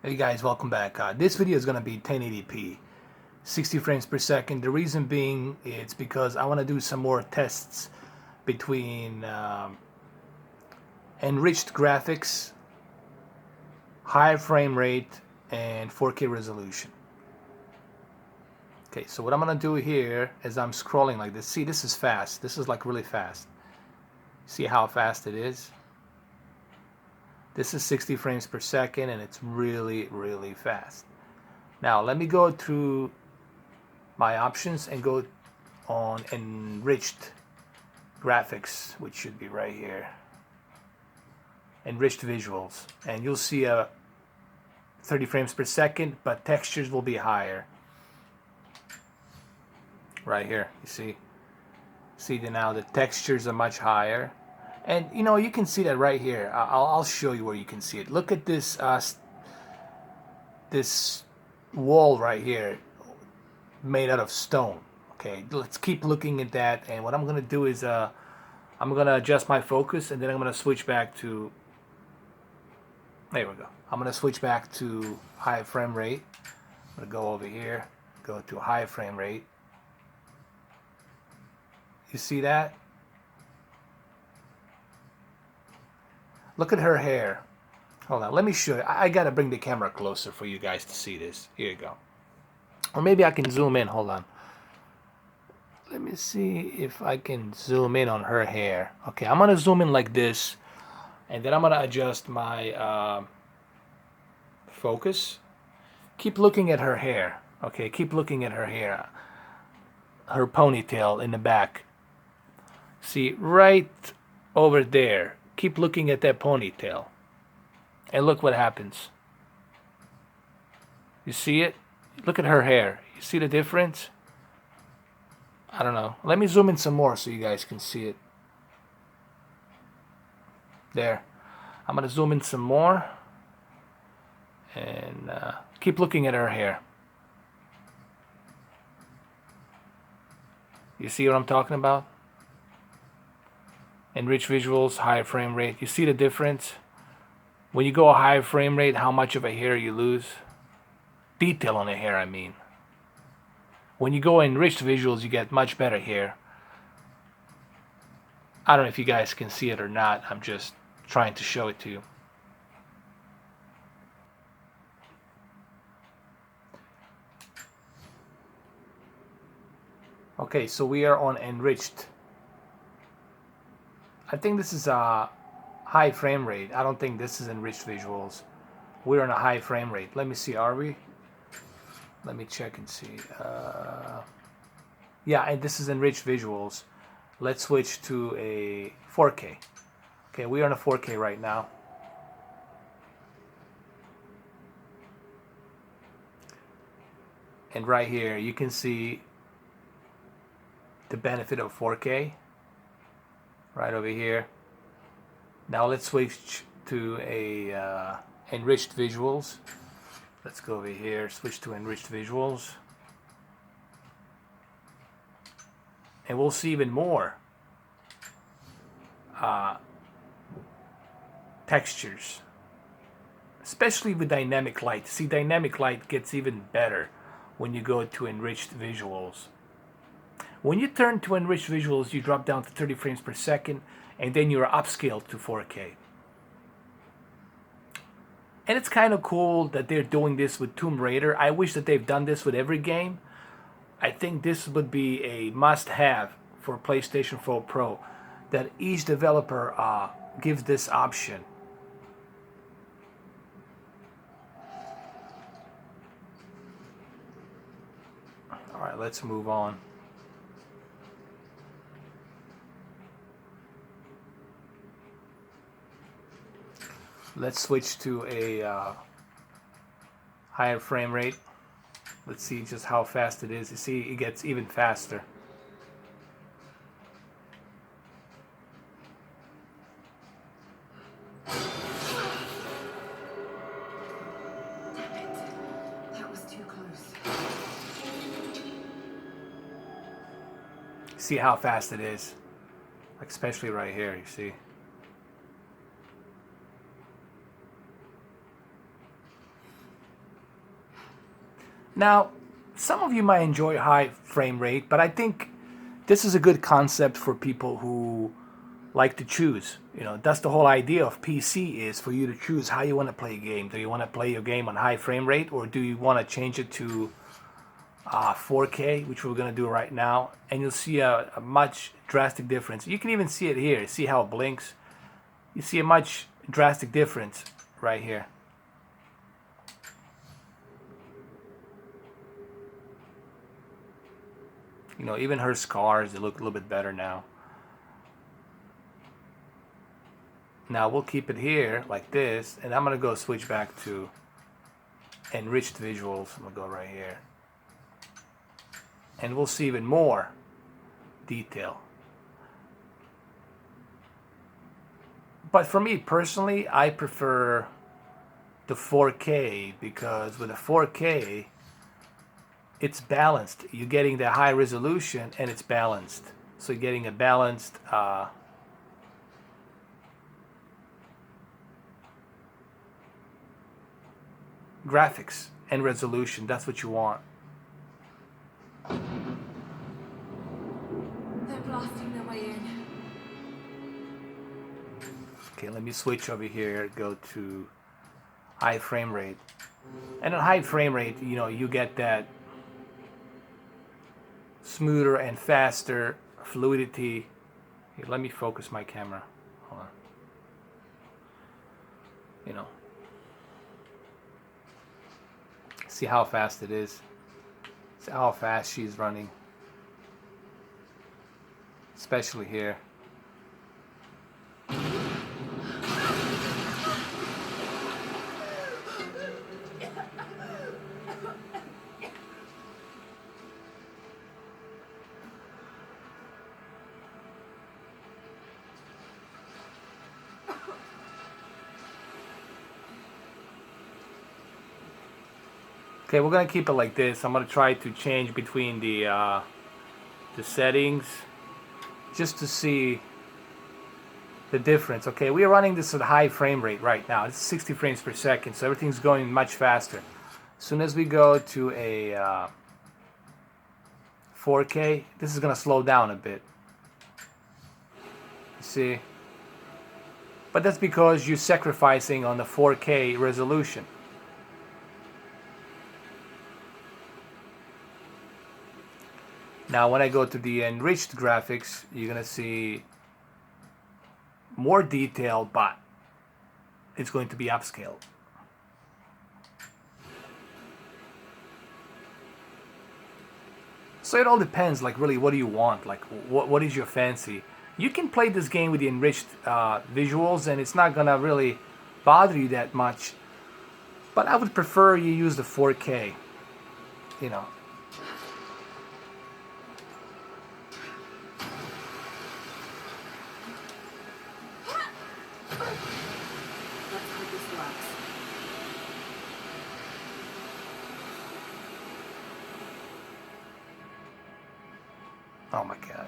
Hey guys, welcome back. This video is going to be 1080p, 60 frames per second. The reason being, it's because I want to do some more tests between enriched graphics, high frame rate, and 4K resolution. Okay, so what I'm going to do here is I'm scrolling like this. See, this is fast. This is like really fast. See how fast it is? This is 60 frames per second and it's really, really fast. Now let me go through my options and go on enriched graphics, which should be right here. Enriched visuals. And you'll see a 30 frames per second, but textures will be higher. Right here, you see? See now the textures are much higher. And you know, you can see that right here. I'll show you where you can see it. Look at this this wall right here, made out of stone. Okay, let's keep looking at that. And what I'm gonna do is I'm gonna adjust my focus, and then I'm gonna switch back to. There we go. I'm gonna switch back to high frame rate. I'm gonna go over here, go to high frame rate. You see that? Look at her hair. Hold on, let me show you. I gotta bring the camera closer for you guys to see this. Here you go. Or maybe I can zoom in. Hold on. Let me see if I can zoom in on her hair. Okay, I'm gonna zoom in like this, and then I'm gonna adjust my focus. Keep looking at her hair. Okay, keep looking at her hair. Her ponytail in the back. See, right over there. Keep looking at that ponytail. And look what happens. You see it? Look at her hair. You see the difference? I don't know. Let me zoom in some more so you guys can see it. There. I'm going to zoom in some more. And keep looking at her hair. You see what I'm talking about? Enriched visuals, high frame rate. You see the difference? When you go a high frame rate, how much of a hair you lose? Detail on the hair, I mean. When you go enriched visuals, you get much better hair. I don't know if you guys can see it or not. I'm just trying to show it to you. Okay, so we are on enriched. I think this is a high frame rate. I don't think this is enriched visuals. We're on a high frame rate. Let me see, are we? Let me check and see. Yeah, and this is enriched visuals. Let's switch to a 4K. Okay, we're on a 4K right now. And right here, you can see the benefit of 4K. Right over here. Now let's switch to a enriched visuals. Let's go over here, switch to enriched visuals. And we'll see even more textures, especially with dynamic light. See, dynamic light gets even better when you go to enriched visuals. When you turn to enriched visuals, you drop down to 30 frames per second, and then you're upscaled to 4K. And it's kind of cool that they're doing this with Tomb Raider. I wish that they've done this with every game. I think this would be a must-have for PlayStation 4 Pro, that each developer gives this option. All right, let's move on. Let's switch to a higher frame rate. Let's see just how fast it is. You see, it gets even faster. That was too close. See how fast it is? Like especially right here, you see. Now, some of you might enjoy high frame rate, but I think this is a good concept for people who like to choose. You know, that's the whole idea of PC, is for you to choose how you want to play a game. Do you want to play your game on high frame rate, or do you want to change it to 4K, which we're going to do right now? And you'll see a much drastic difference. You can even see it here. See how it blinks? You see a much drastic difference right here. You know, even her scars, they look a little bit better now. Now we'll keep it here like this, and I'm gonna go switch back to Enriched Visuals. I'm gonna go right here, and we'll see even more detail. But for me personally, I prefer the 4K, because with the 4K, it's balanced. You're getting the high resolution and it's balanced. So you're getting a balanced graphics and resolution. That's what you want. They're blasting their way in. Okay, let me switch over here, go to high frame rate. And at high frame rate, you know, you get that smoother and faster fluidity. Here, let me focus my camera. Hold on. You know, see how fast it is. See how fast she's running, especially here. Okay, we're gonna keep it like this. I'm gonna try to change between the settings just to see the difference. Okay, we are running this at high frame rate right now. It's 60 frames per second, so everything's going much faster. As soon as we go to a 4K, this is gonna slow down a bit. You see? But that's because you're sacrificing on the 4K resolution. Now when I go to the enriched graphics, you're gonna see more detail, but it's going to be upscaled. So it all depends, like really what do you want, like what is your fancy. You can play this game with the enriched visuals and it's not gonna really bother you that much, but I would prefer you use the 4K, you know. Let's hope this works. Oh my god,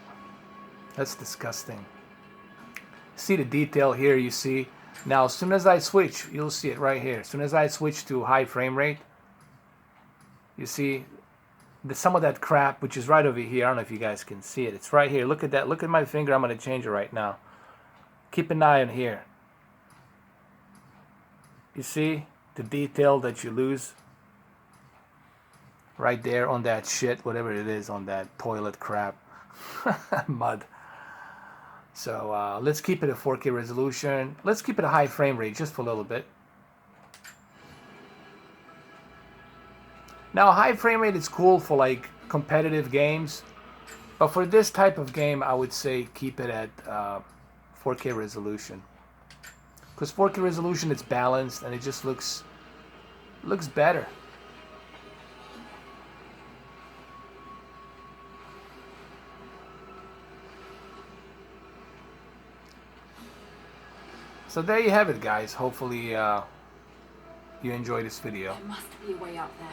that's disgusting. See the detail here, you see? Now as soon as I switch, you'll see it right here. As soon as I switch to high frame rate, you see some of that crap, which is right over here. I don't know if you guys can see it. It's right here. Look at that. Look at my finger. I'm going to change it right now. Keep an eye on here. You see the detail that you lose right there on that shit, whatever it is, on that toilet crap. Mud. So let's keep it a 4K resolution. Let's keep it a high frame rate just for a little bit. Now high frame rate is cool for like competitive games, but for this type of game I would say keep it at 4K resolution, because 4K resolution, it's balanced and it just looks better. So there you have it, guys. Hopefully you enjoy this video. There must be a way out there.